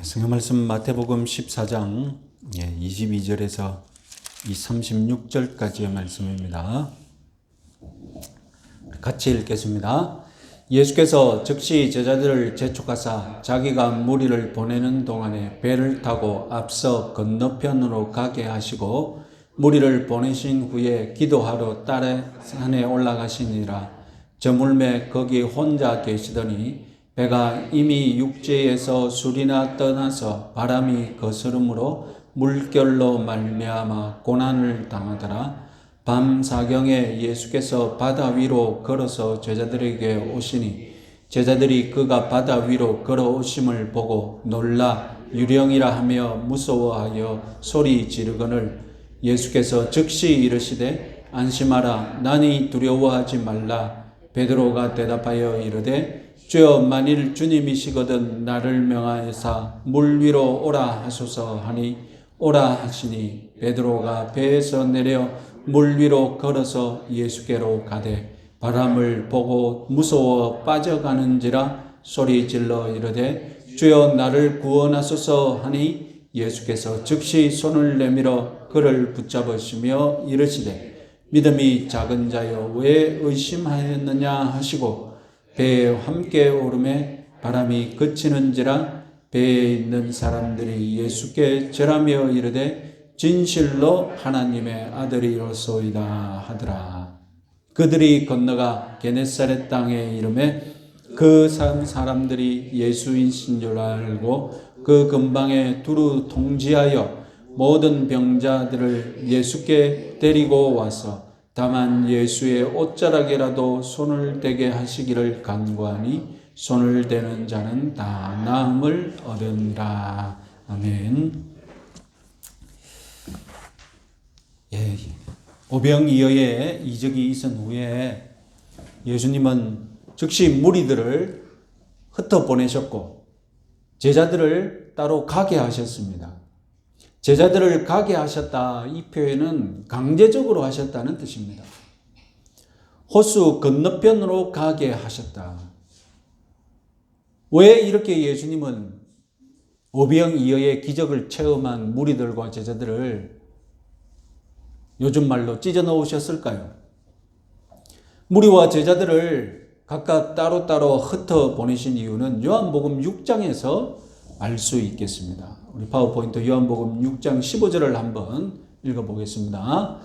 성경 말씀 마태복음 14장 22절에서 36절까지의 말씀입니다. 같이 읽겠습니다. 예수께서 즉시 제자들을 재촉하사 자기가 무리를 보내는 동안에 배를 타고 앞서 건너편으로 가게 하시고 무리를 보내신 후에 기도하러 딸의 산에 올라가시니라. 저물매 거기 혼자 계시더니 배가 이미 육지에서 술이나 떠나서 바람이 거스름으로 물결로 말미암아 고난을 당하더라. 밤 사경에 예수께서 바다 위로 걸어서 제자들에게 오시니 제자들이 그가 바다 위로 걸어오심을 보고 놀라 유령이라 하며 무서워하여 소리 지르거늘 예수께서 즉시 이르시되 안심하라 나니 두려워하지 말라. 베드로가 대답하여 이르되 주여 만일 주님이시거든 나를 명하여사 물 위로 오라 하소서 하니 오라 하시니 베드로가 배에서 내려 물 위로 걸어서 예수께로 가되 바람을 보고 무서워 빠져가는지라 소리질러 이르되 주여 나를 구원하소서 하니 예수께서 즉시 손을 내밀어 그를 붙잡으시며 이르시되 믿음이 작은 자여 왜 의심하였느냐 하시고 배에 함께 오르매 바람이 그치는지라 배에 있는 사람들이 예수께 절하며 이르되 진실로 하나님의 아들이로소이다 하더라. 그들이 건너가 게네사렛 땅에 이르매 그 사람들이 예수이신 줄 알고 그 근방에 두루 통지하여 모든 병자들을 예수께 데리고 와서 다만 예수의 옷자락에라도 손을 대게 하시기를 간구하니 손을 대는 자는 다 나음을 얻으리라. 아멘. 오병이어의 이적이 있은 후에 예수님은 즉시 무리들을 흩어 보내셨고 제자들을 따로 가게 하셨습니다. 제자들을 가게 하셨다. 이 표현은 강제적으로 하셨다는 뜻입니다. 호수 건너편으로 가게 하셨다. 왜 이렇게 예수님은 오병이어의 기적을 체험한 무리들과 제자들을 요즘 말로 찢어 넣으셨을까요? 무리와 제자들을 각각 따로따로 흩어 보내신 이유는 요한복음 6장에서 알 수 있겠습니다. 우리 파워포인트 요한복음 6장 15절을 한번 읽어보겠습니다.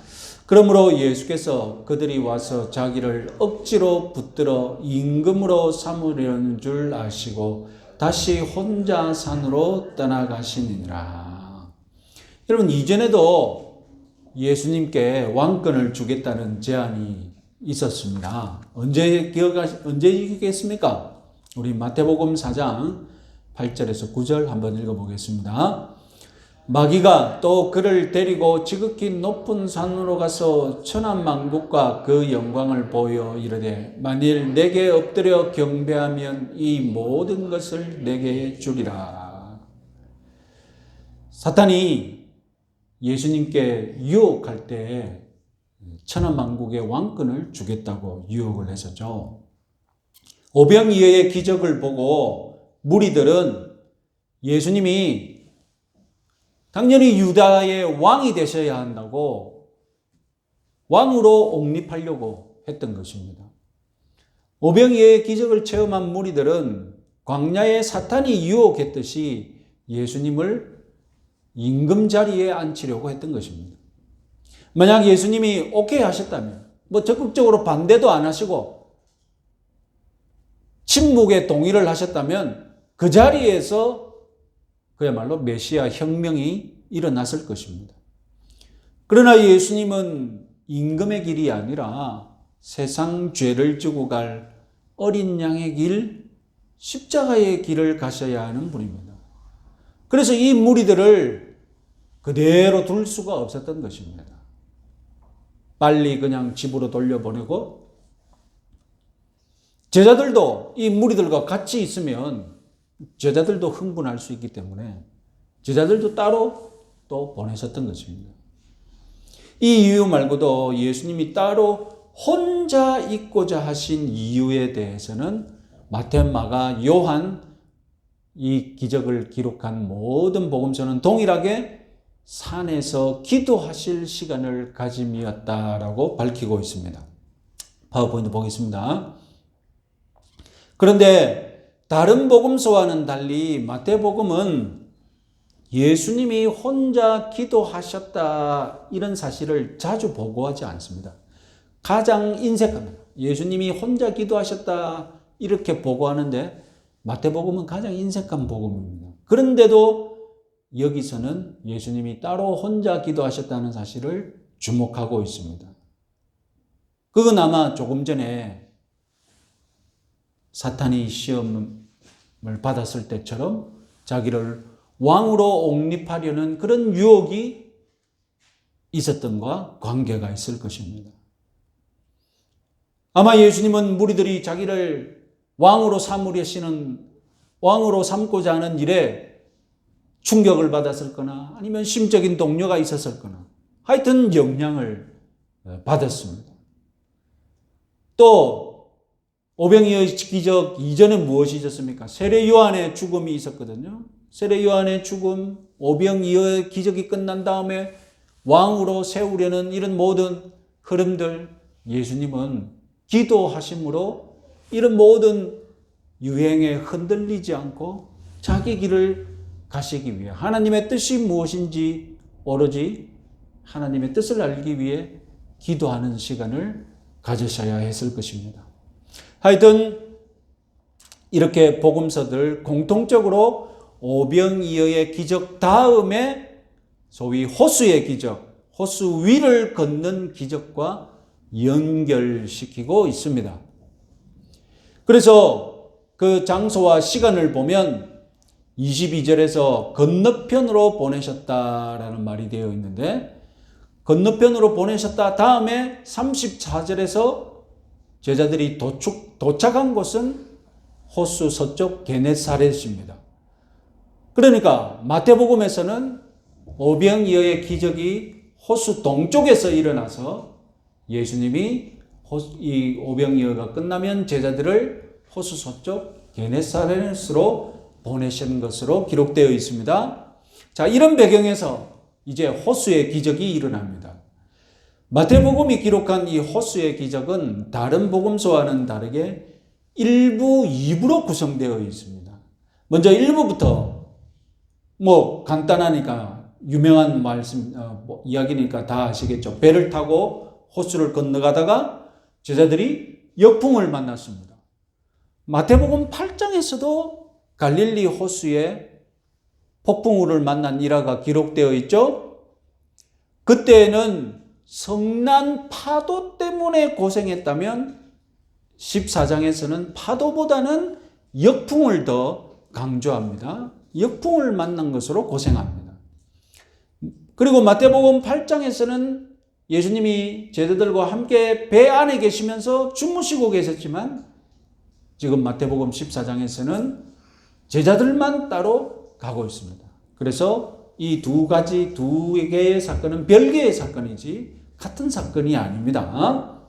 그러므로 예수께서 그들이 와서 자기를 억지로 붙들어 임금으로 삼으려는 줄 아시고 다시 혼자 산으로 떠나가시니라. 여러분 이전에도 예수님께 왕권을 주겠다는 제안이 있었습니다. 언제 이기겠습니까? 우리 마태복음 4장 8절에서 9절 한번 읽어보겠습니다. 마귀가 또 그를 데리고 지극히 높은 산으로 가서 천하만국과 그 영광을 보여 이르되 만일 내게 엎드려 경배하면 이 모든 것을 내게 주리라. 사탄이 예수님께 유혹할 때 천하만국의 왕권을 주겠다고 유혹을 했었죠. 오병이어의 기적을 보고 무리들은 예수님이 당연히 유다의 왕이 되셔야 한다고 왕으로 옹립하려고 했던 것입니다. 오병이어의 기적을 체험한 무리들은 광야에 사탄이 유혹했듯이 예수님을 임금 자리에 앉히려고 했던 것입니다. 만약 예수님이 오케이 하셨다면 적극적으로 반대도 안 하시고 침묵에 동의를 하셨다면 그 자리에서 그야말로 메시아 혁명이 일어났을 것입니다. 그러나 예수님은 임금의 길이 아니라 세상 죄를 지고 갈 어린 양의 길, 십자가의 길을 가셔야 하는 분입니다. 그래서 이 무리들을 그대로 둘 수가 없었던 것입니다. 빨리 그냥 집으로 돌려보내고 제자들도 이 무리들과 같이 있으면 제자들도 흥분할 수 있기 때문에 제자들도 따로 또 보내셨던 것입니다. 이 이유 말고도 예수님이 따로 혼자 있고자 하신 이유에 대해서는 마태, 마가, 요한 이 기적을 기록한 모든 복음서는 동일하게 산에서 기도하실 시간을 가짐이었다라고 밝히고 있습니다. 파워포인트 보겠습니다. 그런데 다른 복음서와는 달리 마태복음은 예수님이 혼자 기도하셨다 이런 사실을 자주 보고하지 않습니다. 가장 인색합니다. 예수님이 혼자 기도하셨다 이렇게 보고하는데 마태복음은 가장 인색한 복음입니다. 그런데도 여기서는 예수님이 따로 혼자 기도하셨다는 사실을 주목하고 있습니다. 그건 아마 조금 전에 사탄이 시험을 받았을 때처럼 자기를 왕으로 옹립하려는 그런 유혹이 있었던 것과 관계가 있을 것입니다. 아마 예수님은 무리들이 자기를 왕으로 삼고자 하는 일에 충격을 받았을 거나 아니면 심적인 동료가 있었을 거나 하여튼 영향을 받았습니다. 또 오병이어의 기적 이전에 무엇이 있었습니까? 세례 요한의 죽음이 있었거든요. 세례 요한의 죽음, 오병이어의 기적이 끝난 다음에 왕으로 세우려는 이런 모든 흐름들, 예수님은 기도하심으로 이런 모든 유행에 흔들리지 않고 자기 길을 가시기 위해 하나님의 뜻이 무엇인지 오로지 하나님의 뜻을 알기 위해 기도하는 시간을 가지셔야 했을 것입니다. 하여튼 이렇게 복음서들 공통적으로 오병이어의 기적 다음에 소위 호수의 기적, 호수 위를 걷는 기적과 연결시키고 있습니다. 그래서 그 장소와 시간을 보면 22절에서 건너편으로 보내셨다라는 말이 되어 있는데 건너편으로 보내셨다 다음에 34절에서 제자들이 도착한 곳은 호수 서쪽 게네사렛입니다. 그러니까 마태복음에서는 오병이어의 기적이 호수 동쪽에서 일어나서 예수님이 이 오병이어가 끝나면 제자들을 호수 서쪽 게네사렛으로 보내신 것으로 기록되어 있습니다. 자, 이런 배경에서 이제 호수의 기적이 일어납니다. 마태복음이 기록한 이 호수의 기적은 다른 복음서와는 다르게 1부, 2부로 구성되어 있습니다. 먼저 1부부터 간단하니까 유명한 말씀 이야기니까 다 아시겠죠. 배를 타고 호수를 건너가다가 제자들이 역풍을 만났습니다. 마태복음 8장에서도 갈릴리 호수에 폭풍우를 만난 일화가 기록되어 있죠. 그때는 성난 파도 때문에 고생했다면 14장에서는 파도보다는 역풍을 더 강조합니다. 역풍을 만난 것으로 고생합니다. 그리고 마태복음 8장에서는 예수님이 제자들과 함께 배 안에 계시면서 주무시고 계셨지만 지금 마태복음 14장에서는 제자들만 따로 가고 있습니다. 그래서 이 두 개의 사건은 별개의 사건이지 같은 사건이 아닙니다.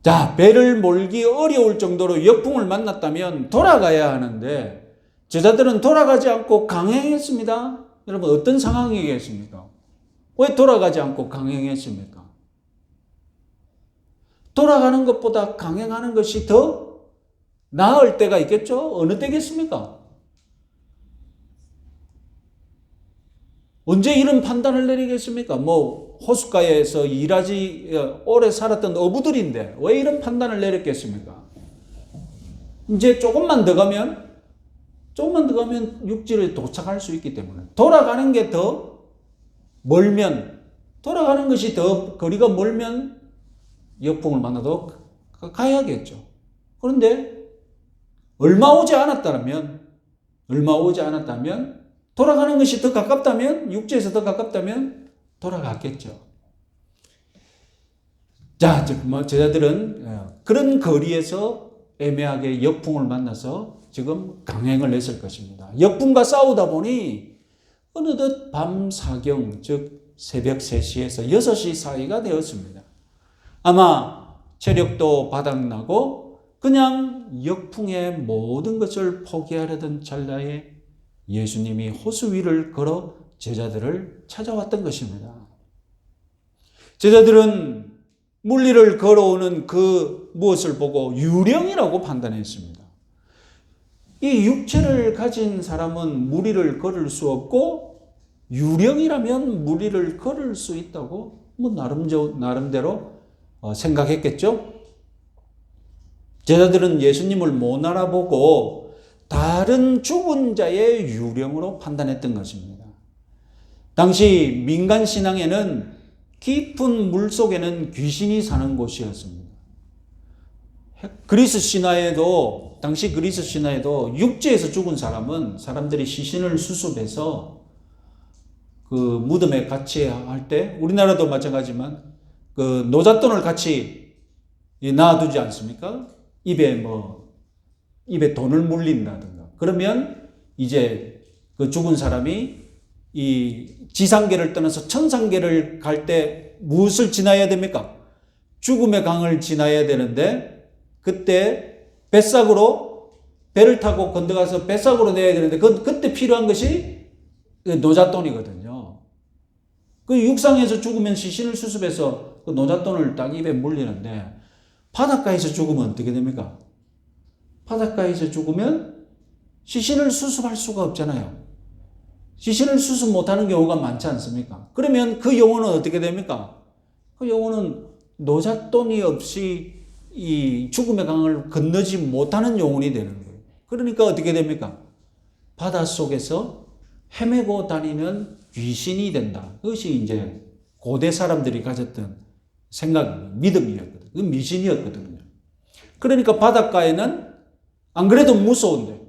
자, 배를 몰기 어려울 정도로 역풍을 만났다면 돌아가야 하는데 제자들은 돌아가지 않고 강행했습니다. 여러분 어떤 상황이겠습니까? 왜 돌아가지 않고 강행했습니까? 돌아가는 것보다 강행하는 것이 더 나을 때가 있겠죠? 어느 때겠습니까? 언제 이런 판단을 내리겠습니까? 호숫가에서 오래 살았던 어부들인데 왜 이런 판단을 내렸겠습니까? 이제 조금만 더 가면 육지를 도착할 수 있기 때문에 돌아가는 게 더 멀면 돌아가는 것이 더 거리가 멀면 역풍을 만나도 가야겠죠. 그런데 얼마 오지 않았다면 돌아가는 것이 더 가깝다면 육지에서 더 가깝다면 돌아갔겠죠. 자, 제자들은 그런 거리에서 애매하게 역풍을 만나서 지금 강행을 했을 것입니다. 역풍과 싸우다 보니 어느덧 밤 사경, 즉 새벽 3시에서 6시 사이가 되었습니다. 아마 체력도 바닥나고 그냥 역풍의 모든 것을 포기하려던 찰나에 예수님이 호수 위를 걸어 제자들을 찾아왔던 것입니다. 제자들은 물리를 걸어오는 그 무엇을 보고 유령이라고 판단했습니다. 이 육체를 가진 사람은 무리를 걸을 수 없고 유령이라면 무리를 걸을 수 있다고 나름대로 생각했겠죠. 제자들은 예수님을 못 알아보고 다른 죽은 자의 유령으로 판단했던 것입니다. 당시 민간 신앙에는 깊은 물 속에는 귀신이 사는 곳이었습니다. 당시 그리스 신화에도 육지에서 죽은 사람은 사람들이 시신을 수습해서 그 무덤에 같이 할 때, 우리나라도 마찬가지지만 그 노잣돈을 같이 놔두지 않습니까? 입에 돈을 물린다든가. 그러면 이제 그 죽은 사람이 이 지상계를 떠나서 천상계를 갈 때 무엇을 지나야 됩니까? 죽음의 강을 지나야 되는데, 그때 배를 타고 건너가서 뱃삭으로 내야 되는데, 그때 필요한 것이 노잣돈이거든요. 그 육상에서 죽으면 시신을 수습해서 그 노잣돈을 딱 입에 물리는데, 바닷가에서 죽으면 어떻게 됩니까? 바닷가에서 죽으면 시신을 수습할 수가 없잖아요. 시신을 수습 못하는 경우가 많지 않습니까? 그러면 그 영혼은 어떻게 됩니까? 그 영혼은 노잣돈이 없이 이 죽음의 강을 건너지 못하는 영혼이 되는 거예요. 그러니까 어떻게 됩니까? 바닷속에서 헤매고 다니는 귀신이 된다. 그것이 이제 고대 사람들이 가졌던 믿음이었거든요. 그 미신이었거든요. 그러니까 바닷가에는 안 그래도 무서운데,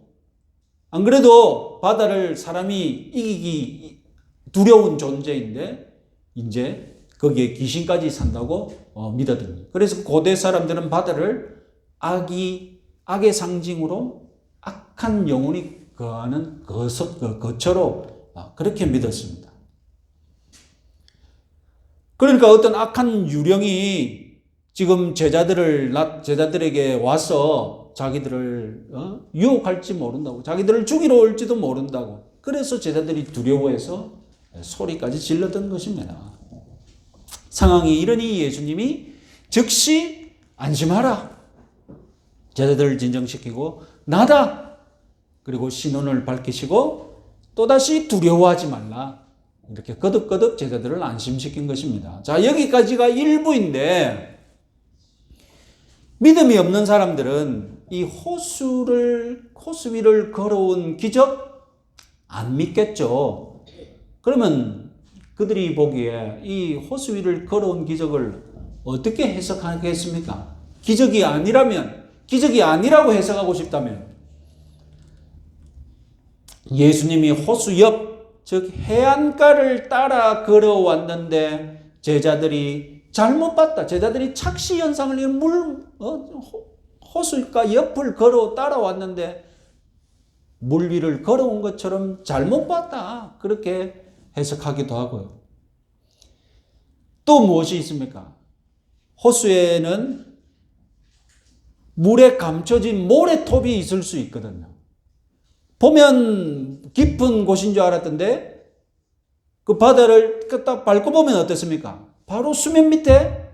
안 그래도 바다를 사람이 이기기 두려운 존재인데 이제 거기에 귀신까지 산다고 믿었던. 그래서 고대 사람들은 바다를 악의 상징으로 악한 영혼이 거하는 거처로 그렇게 믿었습니다. 그러니까 어떤 악한 유령이 지금 제자들에게 와서 자기들을 유혹할지 모른다고, 자기들을 죽이러 올지도 모른다고. 그래서 제자들이 두려워해서 소리까지 질렀던 것입니다. 상황이 이러니 예수님이 즉시 안심하라. 제자들을 진정시키고 나다. 그리고 신원을 밝히시고 또다시 두려워하지 말라. 이렇게 거듭거듭 제자들을 안심시킨 것입니다. 자, 여기까지가 일부인데 믿음이 없는 사람들은 이 호수 위를 걸어온 기적 안 믿겠죠. 그러면 그들이 보기에 이 호수 위를 걸어온 기적을 어떻게 해석하겠습니까? 기적이 아니라고 해석하고 싶다면 예수님이 호수 옆, 즉 해안가를 따라 걸어왔는데 제자들이 잘못 봤다. 제자들이 착시 현상을 호수가 옆을 따라왔는데 물 위를 걸어온 것처럼 잘못 봤다. 그렇게 해석하기도 하고요. 또 무엇이 있습니까? 호수에는 물에 감춰진 모래톱이 있을 수 있거든요. 보면 깊은 곳인 줄 알았던데 그 바다를 딱 밟고 보면 어떻습니까? 바로 수면 밑에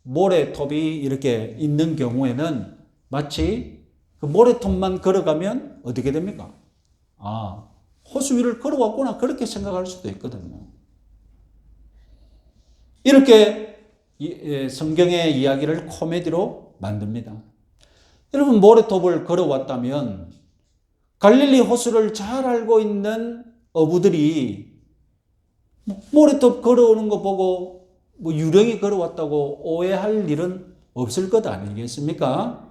모래톱이 이렇게 있는 경우에는 마치 그 모래톱만 걸어가면 어떻게 됩니까? 호수 위를 걸어왔구나. 그렇게 생각할 수도 있거든요. 이렇게 성경의 이야기를 코미디로 만듭니다. 여러분, 모래톱을 걸어왔다면 갈릴리 호수를 잘 알고 있는 어부들이 모래톱 걸어오는 거 보고 유령이 걸어왔다고 오해할 일은 없을 것 아니겠습니까?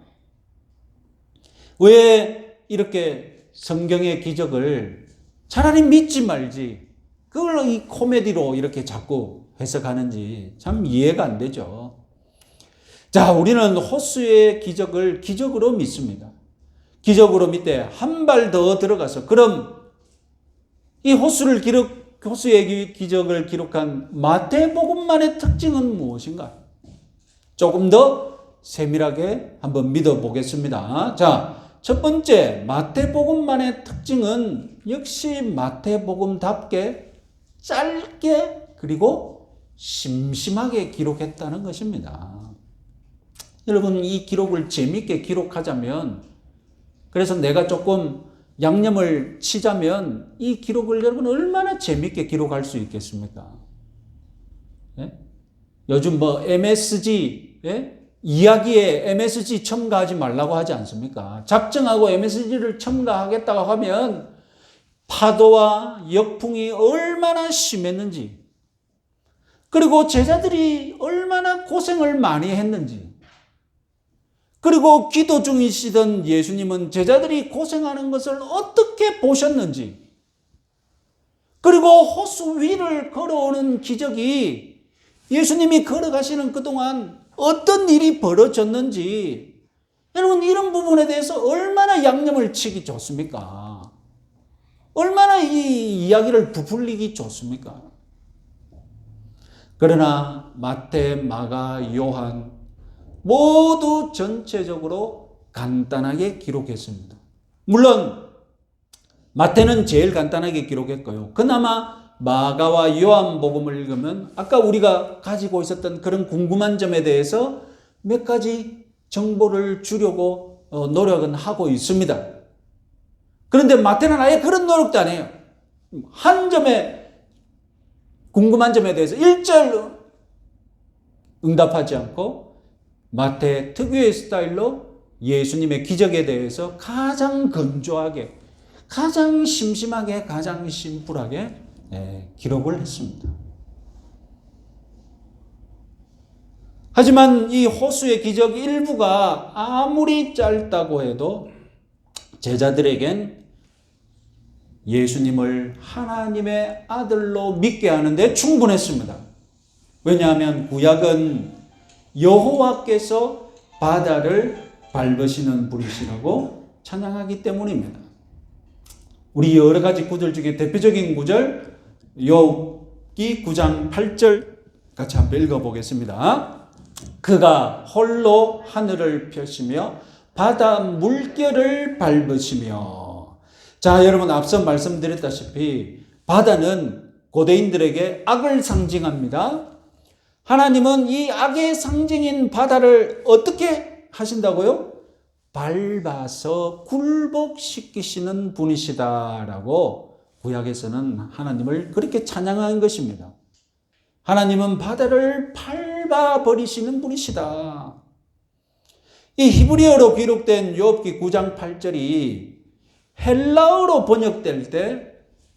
왜 이렇게 성경의 기적을 차라리 믿지 말지 그걸 이 코미디로 이렇게 자꾸 해석하는지 참 이해가 안 되죠. 자, 우리는 호수의 기적을 기적으로 믿습니다. 기적으로 믿되 한 발 더 들어가서 그럼 이 호수의 기적을 기록한 마태복음만의 특징은 무엇인가? 조금 더 세밀하게 한번 믿어보겠습니다. 자, 첫 번째, 마태복음만의 특징은 역시 마태복음답게 짧게 그리고 심심하게 기록했다는 것입니다. 여러분, 이 기록을 재미있게 기록하자면, 그래서 내가 조금 양념을 치자면 이 기록을 여러분 얼마나 재미있게 기록할 수 있겠습니까? 예? 요즘 뭐 MSG, 예? 이야기에 MSG 첨가하지 말라고 하지 않습니까? 작정하고 MSG를 첨가하겠다고 하면 파도와 역풍이 얼마나 심했는지, 그리고 제자들이 얼마나 고생을 많이 했는지, 그리고 기도 중이시던 예수님은 제자들이 고생하는 것을 어떻게 보셨는지, 그리고 호수 위를 걸어오는 기적이 예수님이 걸어가시는 그동안 어떤 일이 벌어졌는지, 여러분 이런 부분에 대해서 얼마나 양념을 치기 좋습니까? 얼마나 이 이야기를 부풀리기 좋습니까? 그러나 마태, 마가, 요한 모두 전체적으로 간단하게 기록했습니다. 물론 마태는 제일 간단하게 기록했고요. 그나마 마가와 요한복음을 읽으면 아까 우리가 가지고 있었던 그런 궁금한 점에 대해서 몇 가지 정보를 주려고 노력은 하고 있습니다. 그런데 마태는 아예 그런 노력도 안 해요. 한 점에 궁금한 점에 대해서 일절 응답하지 않고 마태 특유의 스타일로 예수님의 기적에 대해서 가장 건조하게, 가장 심심하게, 가장 심플하게 기록을 했습니다. 하지만 이 호수의 기적 일부가 아무리 짧다고 해도 제자들에겐 예수님을 하나님의 아들로 믿게 하는데 충분했습니다. 왜냐하면 구약은 여호와께서 바다를 밟으시는 분이시라고 찬양하기 때문입니다. 우리 여러 가지 구절 중에 대표적인 구절 욥기 9장 8절 같이 한번 읽어보겠습니다. 그가 홀로 하늘을 펴시며 바다 물결을 밟으시며. 자, 여러분 앞서 말씀드렸다시피 바다는 고대인들에게 악을 상징합니다. 하나님은 이 악의 상징인 바다를 어떻게 하신다고요? 밟아서 굴복시키시는 분이시다라고 구약에서는 하나님을 그렇게 찬양한 것입니다. 하나님은 바다를 밟아버리시는 분이시다. 이 히브리어로 기록된 욥기 9장 8절이 헬라어로 번역될 때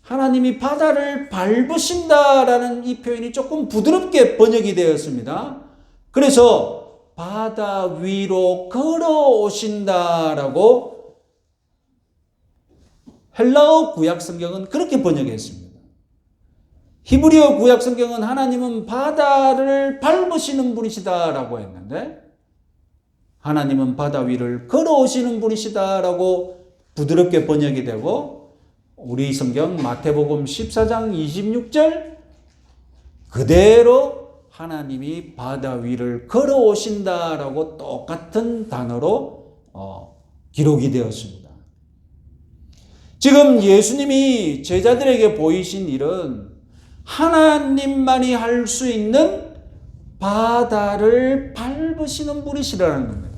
하나님이 바다를 밟으신다라는 이 표현이 조금 부드럽게 번역이 되었습니다. 그래서 바다 위로 걸어오신다라고 헬라어 구약 성경은 그렇게 번역했습니다. 히브리어 구약 성경은 하나님은 바다를 밟으시는 분이시다라고 했는데 하나님은 바다 위를 걸어오시는 분이시다라고 부드럽게 번역이 되고, 우리 성경 마태복음 14장 26절 그대로 하나님이 바다 위를 걸어오신다라고 똑같은 단어로 기록이 되었습니다. 지금 예수님이 제자들에게 보이신 일은 하나님만이 할 수 있는 바다를 밟으시는 분이시라는 겁니다.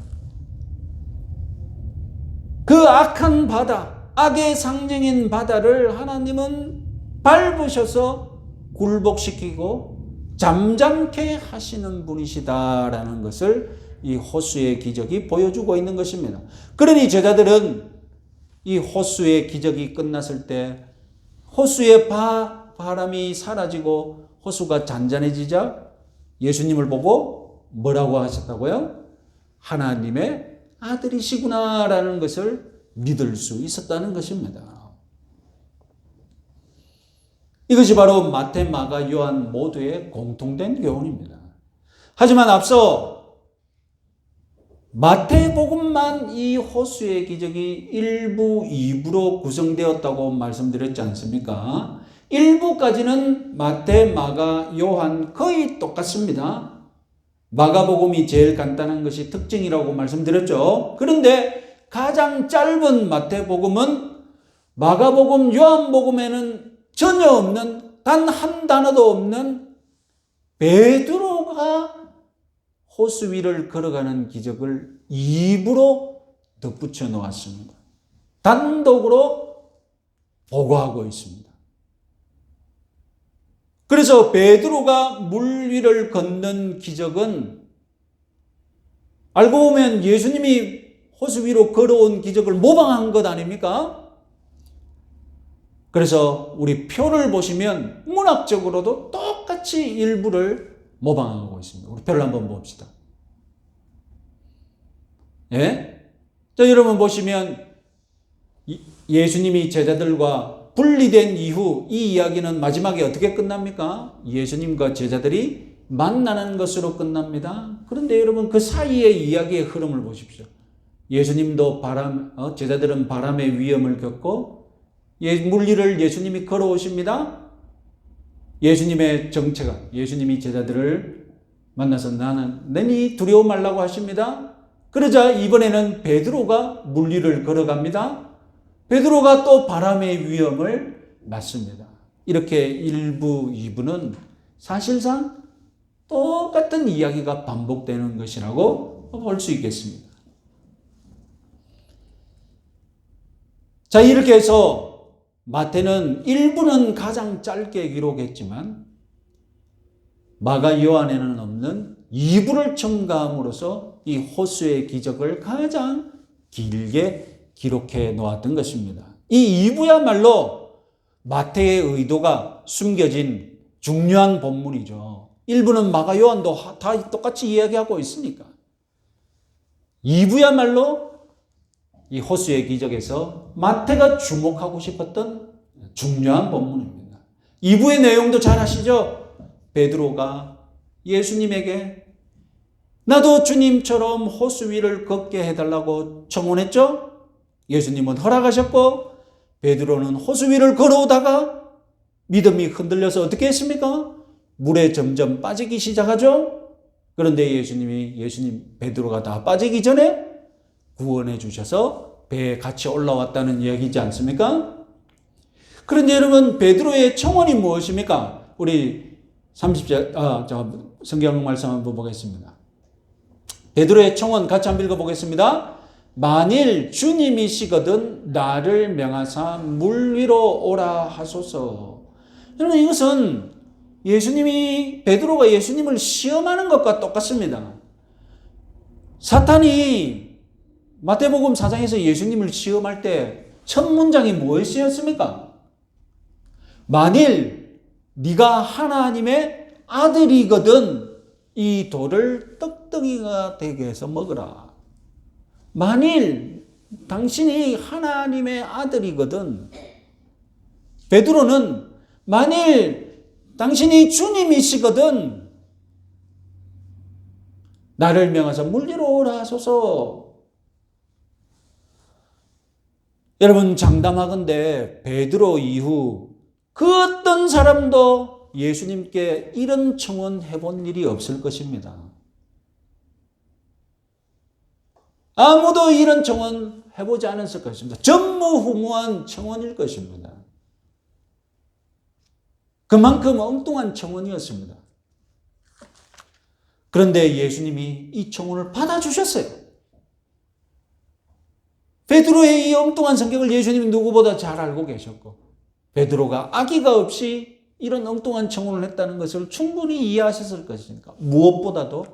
그 악한 바다, 악의 상징인 바다를 하나님은 밟으셔서 굴복시키고 잠잠케 하시는 분이시다라는 것을 이 호수의 기적이 보여주고 있는 것입니다. 그러니 제자들은 이 호수의 기적이 끝났을 때 호수의 바람이 사라지고 호수가 잔잔해지자 예수님을 보고 뭐라고 하셨다고요? 하나님의 아들이시구나라는 것을 믿을 수 있었다는 것입니다. 이것이 바로 마태, 마가, 요한 모두의 공통된 교훈입니다. 하지만 앞서 마태복음만 이 호수의 기적이 1부, 2부로 구성되었다고 말씀드렸지 않습니까? 1부까지는 마태, 마가, 요한 거의 똑같습니다. 마가복음이 제일 간단한 것이 특징이라고 말씀드렸죠. 그런데 가장 짧은 마태복음은 마가복음, 요한복음에는 전혀 없는, 단 한 단어도 없는 베드로가 호수 위를 걸어가는 기적을 입으로 덧붙여 놓았습니다. 단독으로 보고하고 있습니다. 그래서 베드로가 물 위를 걷는 기적은 알고 보면 예수님이 호수 위로 걸어온 기적을 모방한 것 아닙니까? 그래서 우리 표를 보시면 문학적으로도 똑같이 일부를 모방하고 있습니다. 우리 표를 한번 봅시다. 예? 자, 여러분 보시면 예수님이 제자들과 분리된 이후 이 이야기는 마지막에 어떻게 끝납니까? 예수님과 제자들이 만나는 것으로 끝납니다. 그런데 여러분 그 사이의 이야기의 흐름을 보십시오. 예수님도 제자들은 바람의 위험을 겪고 물 위를 예수님이 걸어오십니다. 예수님의 정체가, 예수님이 제자들을 만나서 너희 두려워 말라고 하십니다. 그러자 이번에는 베드로가 물 위를 걸어갑니다. 베드로가 또 바람의 위험을 맞습니다. 이렇게 1부, 2부는 사실상 똑같은 이야기가 반복되는 것이라고 볼 수 있겠습니다. 자, 이렇게 해서 마태는 1부는 가장 짧게 기록했지만 마가, 요한에는 없는 2부를 첨가함으로써 이 호수의 기적을 가장 길게 기록해 놓았던 것입니다. 이 2부야말로 마태의 의도가 숨겨진 중요한 본문이죠. 1부는 마가, 요한도 다 똑같이 이야기하고 있으니까. 2부야말로 이 호수의 기적에서 마태가 주목하고 싶었던 중요한 본문입니다. 2부의 내용도 잘 아시죠? 베드로가 예수님에게 나도 주님처럼 호수 위를 걷게 해달라고 청혼했죠? 예수님은 허락하셨고 베드로는 호수 위를 걸어오다가 믿음이 흔들려서 어떻게 했습니까? 물에 점점 빠지기 시작하죠? 그런데 예수님 베드로가 다 빠지기 전에 구원해 주셔서 배에 같이 올라왔다는 이야기지 않습니까? 그런데 여러분 베드로의 청혼이 무엇입니까? 우리 30절 성경 말씀 한번 보겠습니다. 베드로의 청혼 같이 한번 읽어보겠습니다. 만일 주님이시거든 나를 명하사 물 위로 오라 하소서. 여러분 이것은 베드로가 예수님을 시험하는 것과 똑같습니다. 사탄이 마태복음 4장에서 예수님을 시험할 때 첫 문장이 무엇이었습니까? 만일 네가 하나님의 아들이거든 이 돌을 떡덩이가 되게 해서 먹으라. 만일 당신이 하나님의 아들이거든. 베드로는 만일 당신이 주님이시거든 나를 명하사 물 위로 오라 하소서. 여러분 장담하건대 베드로 이후 그 어떤 사람도 예수님께 이런 청혼해 본 일이 없을 것입니다. 아무도 이런 청혼 해보지 않았을 것입니다. 전무후무한 청혼일 것입니다. 그만큼 엉뚱한 청혼이었습니다. 그런데 예수님이 이 청혼을 받아주셨어요. 베드로의 이 엉뚱한 성격을 예수님이 누구보다 잘 알고 계셨고 베드로가 악의가 없이 이런 엉뚱한 청혼을 했다는 것을 충분히 이해하셨을 것이니까 무엇보다도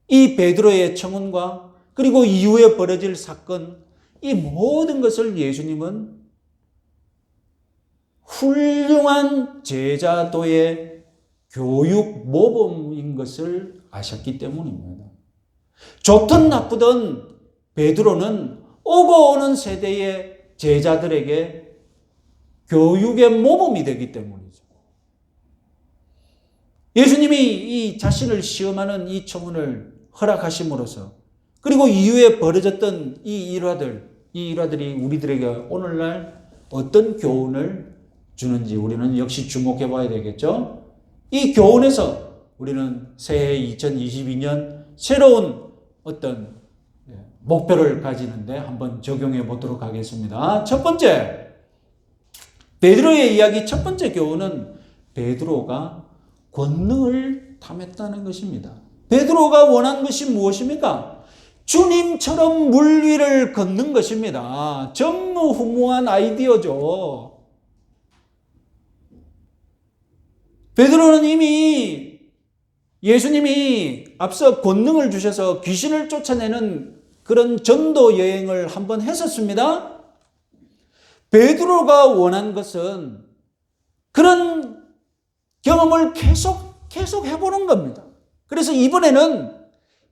이 베드로의 청혼과 그리고 이후에 벌어질 사건 이 모든 것을 예수님은 훌륭한 제자도의 교육 모범인 것을 아셨기 때문입니다. 좋든 나쁘든 베드로는 오고 오는 세대의 제자들에게 교육의 모범이 되기 때문이죠. 예수님이 이 자신을 시험하는 이 청혼을 허락하심으로써 그리고 이후에 벌어졌던 이 일화들이 우리들에게 오늘날 어떤 교훈을 주는지 우리는 역시 주목해 봐야 되겠죠. 이 교훈에서 우리는 새해 2022년 새로운 어떤 목표를 가지는데 한번 적용해 보도록 하겠습니다. 첫 번째, 베드로의 이야기 첫 번째 교훈은 베드로가 권능을 탐했다는 것입니다. 베드로가 원한 것이 무엇입니까? 주님처럼 물 위를 걷는 것입니다. 전무후무한 아이디어죠. 베드로는 이미 예수님이 앞서 권능을 주셔서 귀신을 쫓아내는 그런 전도 여행을 한번 했었습니다. 베드로가 원한 것은 그런 경험을 계속 해보는 겁니다. 그래서 이번에는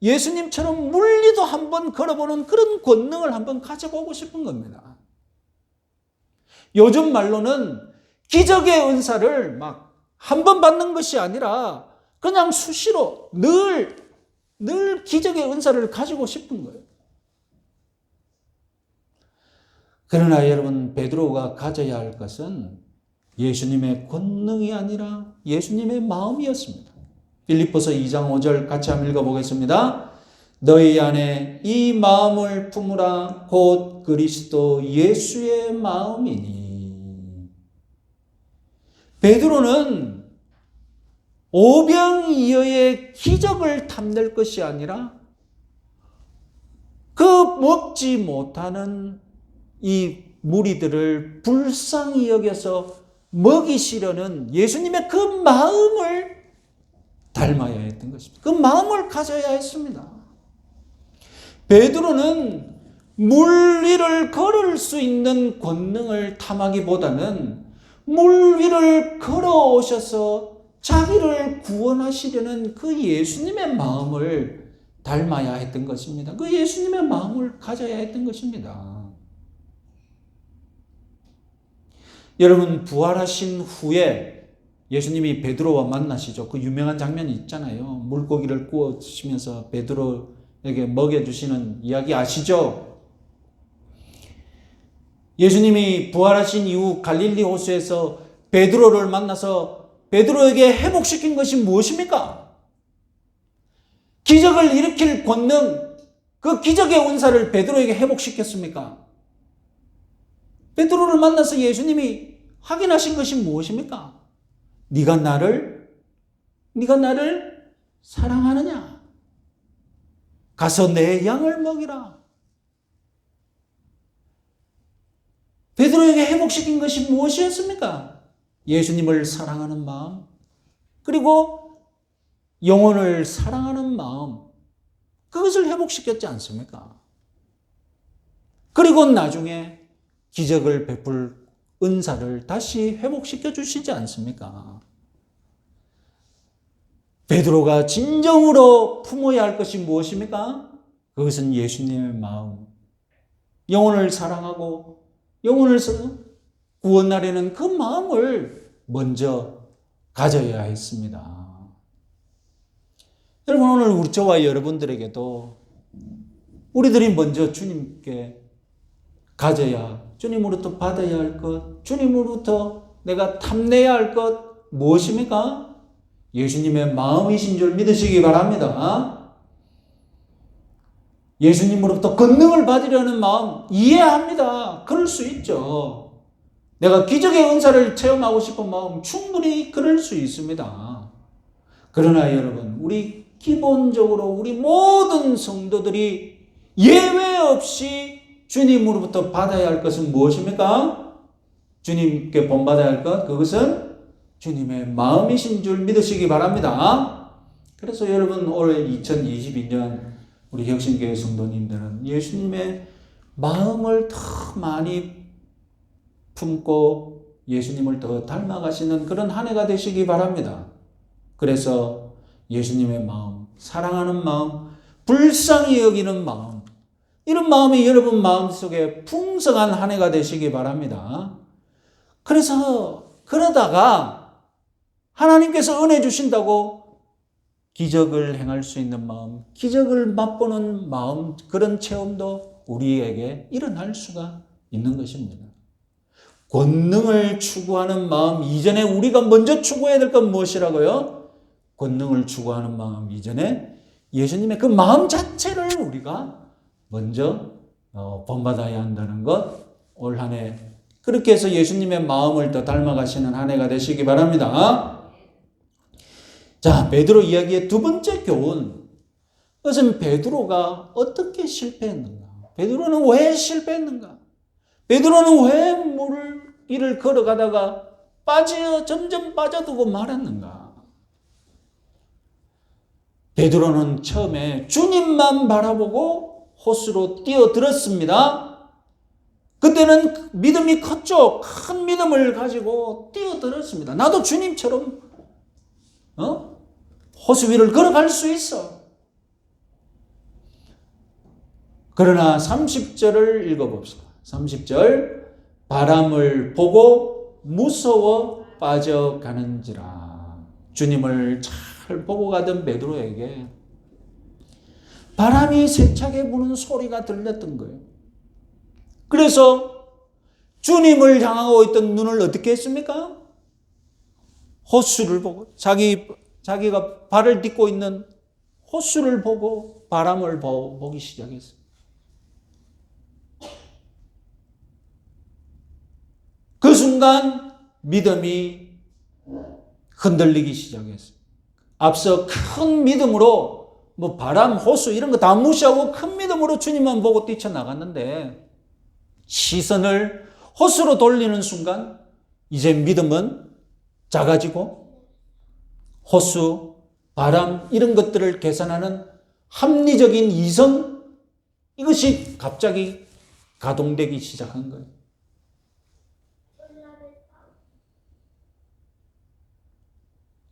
예수님처럼 물 위도 한번 걸어보는 그런 권능을 한번 가져보고 싶은 겁니다. 요즘 말로는 기적의 은사를 막 한 번 받는 것이 아니라 그냥 수시로 늘 기적의 은사를 가지고 싶은 거예요. 그러나 여러분, 베드로가 가져야 할 것은 예수님의 권능이 아니라 예수님의 마음이었습니다. 빌립보서 2장 5절 같이 한번 읽어보겠습니다. 너희 안에 이 마음을 품으라 곧 그리스도 예수의 마음이니. 베드로는 오병이어의 기적을 탐낼 것이 아니라 그 먹지 못하는 이 무리들을 불쌍히 여겨서 먹이시려는 예수님의 그 마음을 닮아야 했던 것입니다. 그 마음을 가져야 했습니다. 베드로는 물 위를 걸을 수 있는 권능을 탐하기보다는 물 위를 걸어오셔서 자기를 구원하시려는 그 예수님의 마음을 닮아야 했던 것입니다. 그 예수님의 마음을 가져야 했던 것입니다. 여러분, 부활하신 후에 예수님이 베드로와 만나시죠. 그 유명한 장면이 있잖아요. 물고기를 구워주시면서 베드로에게 먹여주시는 이야기 아시죠? 예수님이 부활하신 이후 갈릴리 호수에서 베드로를 만나서 베드로에게 회복시킨 것이 무엇입니까? 기적을 일으킬 권능, 그 기적의 은사를 베드로에게 회복시켰습니까? 베드로를 만나서 예수님이 확인하신 것이 무엇입니까? 네가 나를 사랑하느냐? 가서 내 양을 먹이라. 베드로에게 회복시킨 것이 무엇이었습니까? 예수님을 사랑하는 마음, 그리고 영혼을 사랑하는 마음, 그것을 회복시켰지 않습니까? 그리고 나중에 기적을 베풀 은사를 다시 회복시켜 주시지 않습니까? 베드로가 진정으로 품어야 할 것이 무엇입니까? 그것은 예수님의 마음, 영혼을 사랑하고 영혼을 구원하려는 그 마음을 먼저 가져야 했습니다. 여러분, 오늘 저와 여러분들에게도 우리들이 먼저 주님께 가져야, 주님으로부터 받아야 할 것, 주님으로부터 내가 탐내야 할 것 무엇입니까? 예수님의 마음이신 줄 믿으시기 바랍니다. 예수님으로부터 권능을 받으려는 마음 이해합니다. 그럴 수 있죠. 내가 기적의 은사를 체험하고 싶은 마음 충분히 그럴 수 있습니다. 그러나 여러분, 우리 기본적으로 우리 모든 성도들이 예외 없이 주님으로부터 받아야 할 것은 무엇입니까? 주님께 본받아야 할 것, 그것은 주님의 마음이신 줄 믿으시기 바랍니다. 그래서 여러분, 올해 2022년 우리 혁신교회 성도님들은 예수님의 마음을 더 많이 품고 예수님을 더 닮아가시는 그런 한 해가 되시기 바랍니다. 그래서 예수님의 마음, 사랑하는 마음, 불쌍히 여기는 마음, 이런 마음이 여러분 마음속에 풍성한 한 해가 되시기 바랍니다. 그래서 그러다가 하나님께서 은혜 주신다고 기적을 행할 수 있는 마음, 기적을 맛보는 마음, 그런 체험도 우리에게 일어날 수가 있는 것입니다. 권능을 추구하는 마음 이전에 우리가 먼저 추구해야 될 건 무엇이라고요? 권능을 추구하는 마음 이전에 예수님의 그 마음 자체를 우리가 먼저 본받아야 한다는 것, 올 한 해 그렇게 해서 예수님의 마음을 더 닮아가시는 한 해가 되시기 바랍니다. 자, 베드로 이야기의 두 번째 교훈. 그것은 베드로가 어떻게 실패했는가? 베드로는 왜 실패했는가? 베드로는 왜 물 길을 걸어가다가 점점 빠져두고 말았는가? 베드로는 처음에 주님만 바라보고 호수로 뛰어들었습니다. 그때는 믿음이 컸죠. 큰 믿음을 가지고 뛰어들었습니다. 나도 주님처럼 호수 위를 걸어갈 수 있어. 그러나 30절을 읽어봅시다. 30절, 바람을 보고 무서워 빠져가는지라. 주님을 잘 보고 가던 베드로에게 바람이 세차게 부는 소리가 들렸던 거예요. 그래서 주님을 향하고 있던 눈을 어떻게 했습니까? 호수를 보고, 자기가 발을 딛고 있는 호수를 보고 바람을 보기 시작했어요. 그 순간 믿음이 흔들리기 시작했어요. 앞서 큰 믿음으로 바람, 호수 이런 거 다 무시하고 큰 믿음으로 주님만 보고 뛰쳐나갔는데 시선을 호수로 돌리는 순간 이제 믿음은 작아지고 호수, 바람 이런 것들을 계산하는 합리적인 이성 이것이 갑자기 가동되기 시작한 거예요.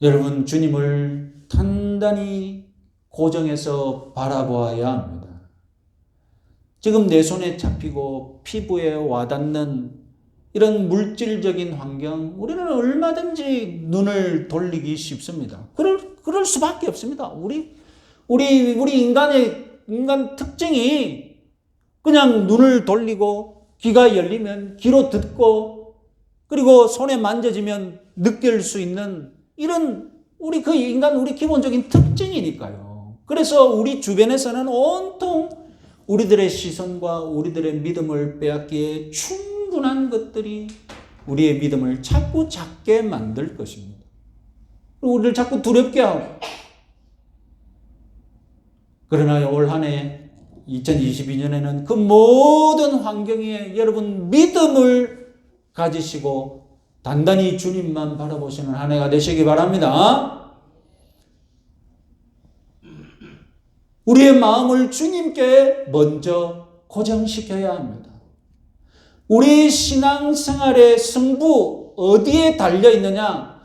여러분, 주님을 단단히 고정해서 바라보아야 합니다. 지금 내 손에 잡히고 피부에 와닿는 이런 물질적인 환경, 우리는 얼마든지 눈을 돌리기 쉽습니다. 그럴 수밖에 없습니다. 우리 인간 특징이 그냥 눈을 돌리고 귀가 열리면 귀로 듣고 그리고 손에 만져지면 느낄 수 있는 이런 우리 기본적인 특징이니까요. 그래서 우리 주변에서는 온통 우리들의 시선과 우리들의 믿음을 빼앗기에 충분한 것들이 우리의 믿음을 자꾸 작게 만들 것입니다. 우리를 자꾸 두렵게 하고. 그러나 올 한 해 2022년에는 그 모든 환경에 여러분 믿음을 가지시고 단단히 주님만 바라보시는 한 해가 되시기 바랍니다. 우리의 마음을 주님께 먼저 고정시켜야 합니다. 우리 신앙생활의 승부 어디에 달려 있느냐?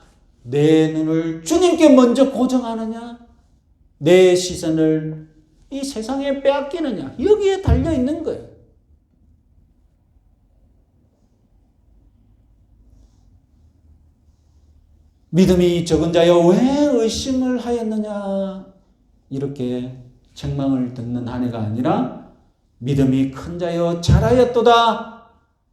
내 눈을 주님께 먼저 고정하느냐? 내 시선을 이 세상에 빼앗기느냐? 여기에 달려 있는 거예요. 믿음이 적은 자여 왜 의심을 하였느냐? 이렇게 책망을 듣는 한 해가 아니라 믿음이 큰 자여 잘하였도다.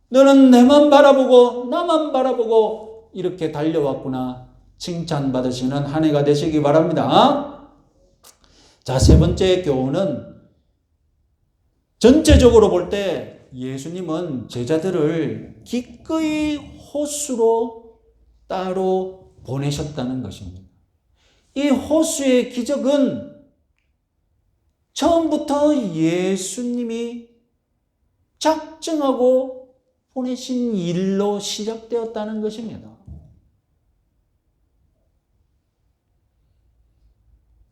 너는 내만 바라보고 나만 바라보고 이렇게 달려왔구나. 칭찬받으시는 한 해가 되시기 바랍니다. 자, 세 번째 교훈은 전체적으로 볼 때 예수님은 제자들을 기꺼이 호수로 따로 보내셨다는 것입니다. 이 호수의 기적은 처음부터 예수님이 작정하고 보내신 일로 시작되었다는 것입니다.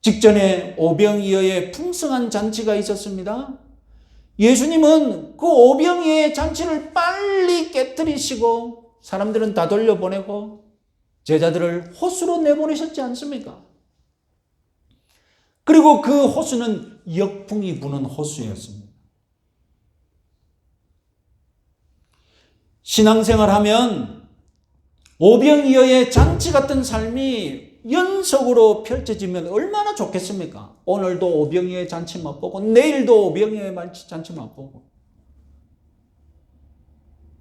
직전에 오병이어의 풍성한 잔치가 있었습니다. 예수님은 그 오병이어의 잔치를 빨리 깨뜨리시고 사람들은 다 돌려보내고 제자들을 호수로 내보내셨지 않습니까? 그리고 그 호수는 역풍이 부는 호수였습니다. 신앙생활하면 오병이어의 잔치 같은 삶이 연속으로 펼쳐지면 얼마나 좋겠습니까? 오늘도 오병이어의 잔치 맛보고 내일도 오병이어의 잔치 맛보고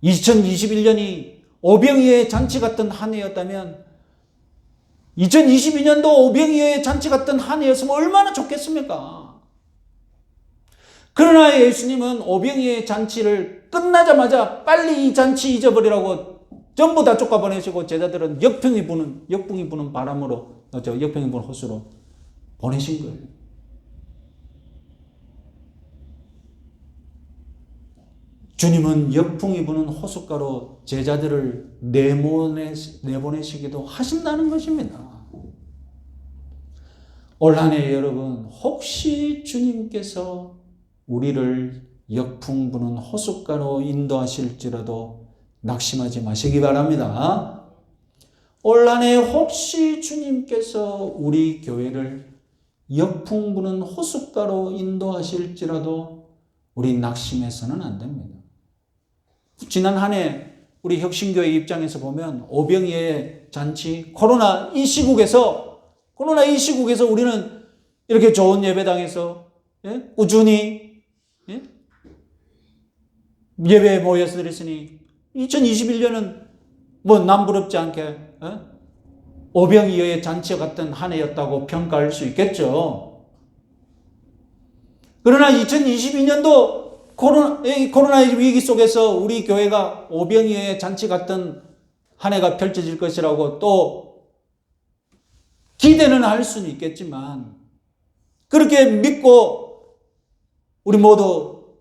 2021년이 오병이어의 잔치 같은 한 해였다면 2022년도 오병이어의 잔치 같은 한 해였으면 얼마나 좋겠습니까? 그러나 예수님은 오병이어의 잔치를 끝나자마자 빨리 이 잔치 잊어버리라고 전부 다 쫓아보내시고 제자들은 역풍이 부는 바람으로, 역풍이 부는 호수로 보내신 거예요. 주님은 역풍이 부는 호숫가로 제자들을 내보내시기도 하신다는 것입니다. 올 한 해 여러분, 혹시 주님께서 우리를 역풍 부는 호숫가로 인도하실지라도 낙심하지 마시기 바랍니다. 올 한 해 혹시 주님께서 우리 교회를 역풍 부는 호숫가로 인도하실지라도 우리 낙심해서는 안 됩니다. 지난 한 해 우리 혁신교회 입장에서 보면 오병이어의 잔치, 코로나 이 시국에서 우리는 이렇게 좋은 예배당에서 꾸준히 예배에 모여서 드렸으니 2021년은 뭐 남부럽지 않게 오병이어의 잔치와 같은 한 해였다고 평가할 수 있겠죠. 그러나 2022년도 코로나의 위기 속에서 우리 교회가 오병이어의 잔치 같은 한 해가 펼쳐질 것이라고 또 기대는 할 수는 있겠지만, 그렇게 믿고 우리 모두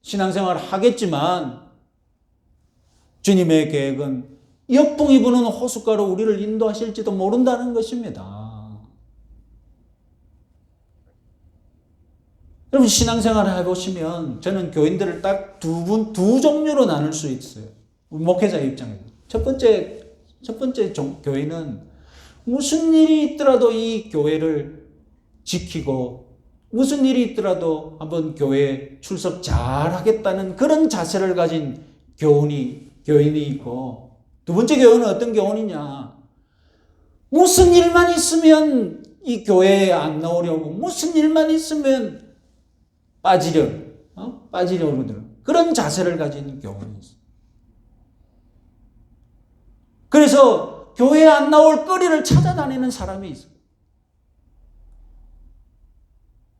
신앙생활을 하겠지만, 주님의 계획은 역풍이 부는 호숫가로 우리를 인도하실지도 모른다는 것입니다. 여러분, 신앙생활을 해보시면 저는 교인들을 딱 두 종류로 나눌 수 있어요. 목회자의 입장에서. 첫 번째 교회는 무슨 일이 있더라도 이 교회를 지키고 무슨 일이 있더라도 한번 교회에 출석 잘 하겠다는 그런 자세를 가진 교인이 있고, 두 번째 교회는 어떤 교인이냐. 무슨 일만 있으면 이 교회에 안 나오려고, 무슨 일만 있으면 빠지려고 그런 자세를 가진 교인이 있어요. 그래서 교회에 안 나올 거리를 찾아다니는 사람이 있어요.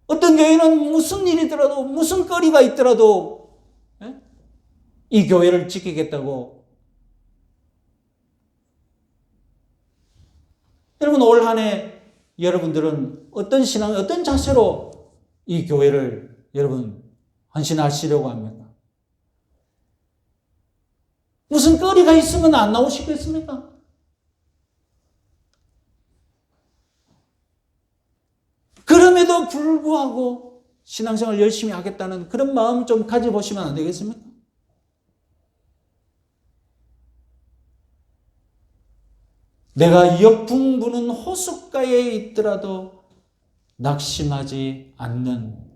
어떤 교회는 무슨 일이더라도, 무슨 거리가 있더라도 이 교회를 지키겠다고. 여러분, 올 한 해 여러분들은 어떤 신앙, 어떤 자세로 이 교회를 여러분 헌신하시려고 합니까? 무슨 거리가 있으면 안 나오시겠습니까? 그럼에도 불구하고 신앙생활 열심히 하겠다는 그런 마음 좀 가져보시면 안 되겠습니까? 내가 역풍 부는 호숫가에 있더라도 낙심하지 않는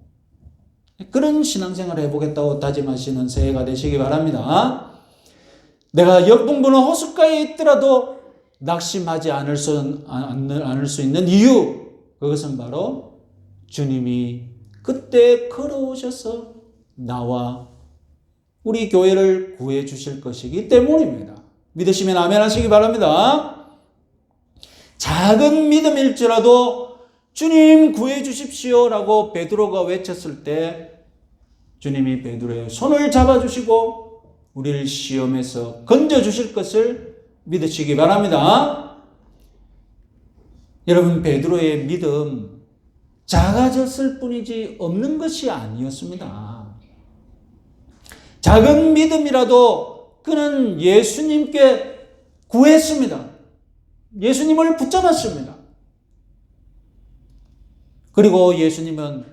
그런 신앙생활을 해보겠다고 다짐하시는 새해가 되시기 바랍니다. 내가 역풍 부는 호숫가에 있더라도 낙심하지 않을 수 있는 이유, 그것은 바로 주님이 그때 걸어오셔서 나와 우리 교회를 구해 주실 것이기 때문입니다. 믿으시면 아멘 하시기 바랍니다. 작은 믿음일지라도 주님 구해 주십시오라고 베드로가 외쳤을 때 주님이 베드로의 손을 잡아주시고 우리를 시험에서 건져주실 것을 믿으시기 바랍니다. 여러분, 베드로의 믿음 작아졌을 뿐이지 없는 것이 아니었습니다. 작은 믿음이라도 그는 예수님께 구했습니다. 예수님을 붙잡았습니다. 그리고 예수님은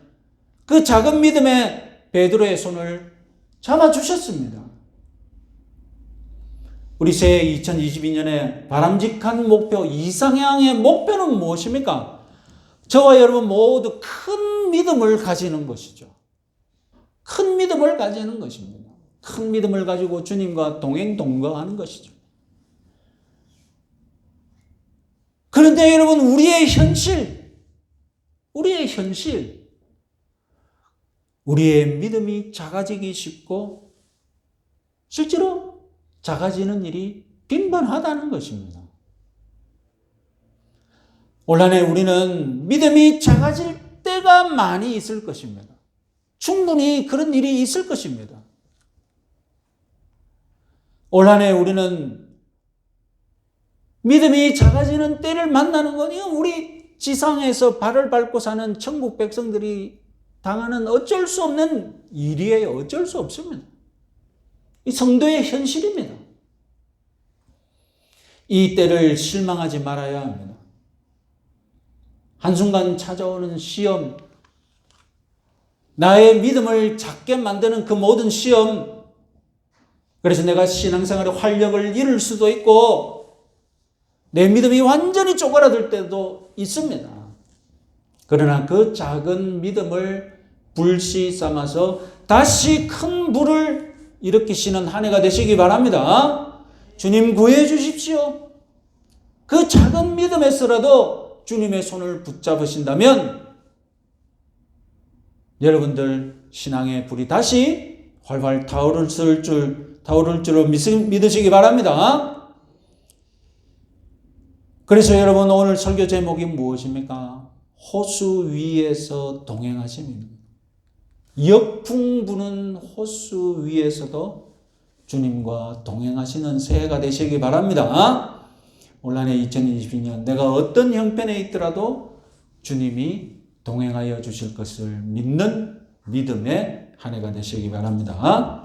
그 작은 믿음에 베드로의 손을 잡아주셨습니다. 우리 새해 2022년의 바람직한 목표, 이상향의 목표는 무엇입니까? 저와 여러분 모두 큰 믿음을 가지는 것이죠. 큰 믿음을 가지는 것입니다. 큰 믿음을 가지고 주님과 동행동거하는 것이죠. 그런데 여러분, 우리의 현실, 우리의 믿음이 작아지기 쉽고 실제로 작아지는 일이 빈번하다는 것입니다. 올 한 해 우리는 믿음이 작아질 때가 많이 있을 것입니다. 충분히 그런 일이 있을 것입니다. 올 한 해 우리는 믿음이 작아지는 때를 만나는 건 이건 우리 지상에서 발을 밟고 사는 천국 백성들이 당하는 어쩔 수 없는 일이에요. 어쩔 수 없습니다. 이 성도의 현실입니다. 이 때를 실망하지 말아야 합니다. 한순간 찾아오는 시험, 나의 믿음을 작게 만드는 그 모든 시험, 그래서 내가 신앙생활의 활력을 잃을 수도 있고 내 믿음이 완전히 쪼그라들 때도 있습니다. 그러나 그 작은 믿음을 불씨 삼아서 다시 큰 불을 일으키시는 한 해가 되시기 바랍니다. 주님 구해 주십시오. 그 작은 믿음에서라도 주님의 손을 붙잡으신다면 여러분들 신앙의 불이 다시 활활 타오를 줄로 믿으시기 바랍니다. 그래서 여러분 오늘 설교 제목이 무엇입니까? 호수 위에서 동행하심입니다. 역풍 부는 호수 위에서도 주님과 동행하시는 새해가 되시기 바랍니다. 올 한 해 2022년 내가 어떤 형편에 있더라도 주님이 동행하여 주실 것을 믿는 믿음의 한 해가 되시기 바랍니다.